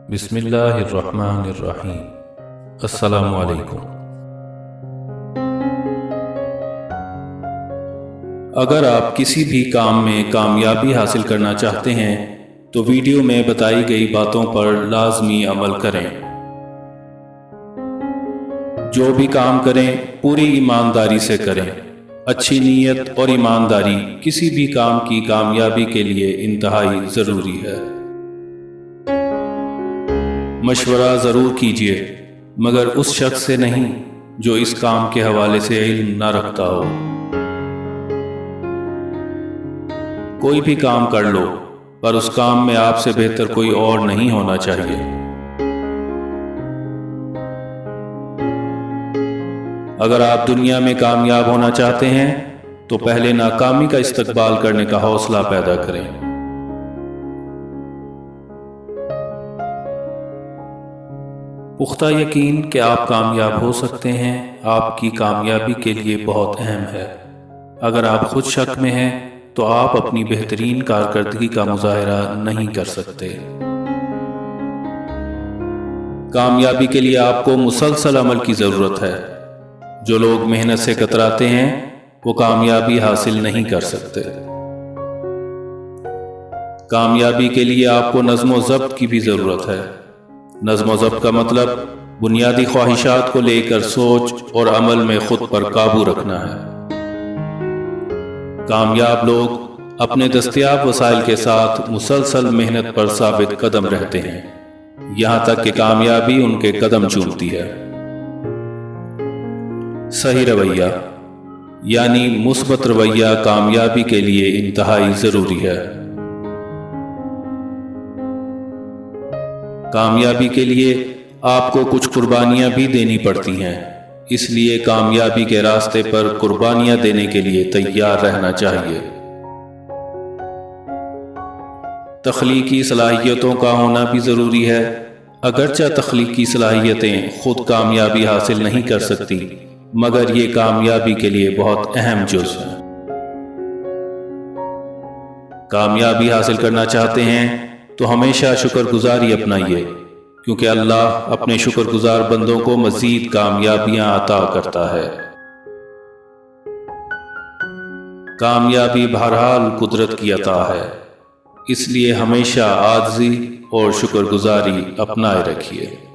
بسم اللہ الرحمن الرحیم۔ السلام علیکم۔ اگر آپ کسی بھی کام میں کامیابی حاصل کرنا چاہتے ہیں تو ویڈیو میں بتائی گئی باتوں پر لازمی عمل کریں۔ جو بھی کام کریں پوری ایمانداری سے کریں۔ اچھی نیت اور ایمانداری کسی بھی کام کی کامیابی کے لیے انتہائی ضروری ہے۔ مشورہ ضرور کیجیے مگر اس شخص سے نہیں جو اس کام کے حوالے سے علم نہ رکھتا ہو۔ کوئی بھی کام کر لو پر اس کام میں آپ سے بہتر کوئی اور نہیں ہونا چاہیے۔ اگر آپ دنیا میں کامیاب ہونا چاہتے ہیں تو پہلے ناکامی کا استقبال کرنے کا حوصلہ پیدا کریں۔ پختہ یقین کہ آپ کامیاب ہو سکتے ہیں آپ کی کامیابی کے لیے بہت اہم ہے۔ اگر آپ خود شک میں ہیں تو آپ اپنی بہترین کارکردگی کا مظاہرہ نہیں کر سکتے۔ کامیابی کے لیے آپ کو مسلسل عمل کی ضرورت ہے۔ جو لوگ محنت سے کتراتے ہیں وہ کامیابی حاصل نہیں کر سکتے۔ کامیابی کے لیے آپ کو نظم و ضبط کی بھی ضرورت ہے۔ نظم و ضبط کا مطلب بنیادی خواہشات کو لے کر سوچ اور عمل میں خود پر قابو رکھنا ہے۔ کامیاب لوگ اپنے دستیاب وسائل کے ساتھ مسلسل محنت پر ثابت قدم رہتے ہیں یہاں تک کہ کامیابی ان کے قدم چومتی ہے۔ صحیح رویہ یعنی مثبت رویہ کامیابی کے لیے انتہائی ضروری ہے۔ کامیابی کے لیے آپ کو کچھ قربانیاں بھی دینی پڑتی ہیں، اس لیے کامیابی کے راستے پر قربانیاں دینے کے لیے تیار رہنا چاہیے۔ تخلیقی صلاحیتوں کا ہونا بھی ضروری ہے۔ اگرچہ تخلیقی صلاحیتیں خود کامیابی حاصل نہیں کر سکتی مگر یہ کامیابی کے لیے بہت اہم جز ہیں۔ کامیابی حاصل کرنا چاہتے ہیں تو ہمیشہ شکر گزاری اپنائیے کیونکہ اللہ اپنے شکر گزار بندوں کو مزید کامیابیاں عطا کرتا ہے۔ کامیابی بہرحال قدرت کی عطا ہے، اس لیے ہمیشہ عاجزی اور شکر گزاری اپنائے رکھیے۔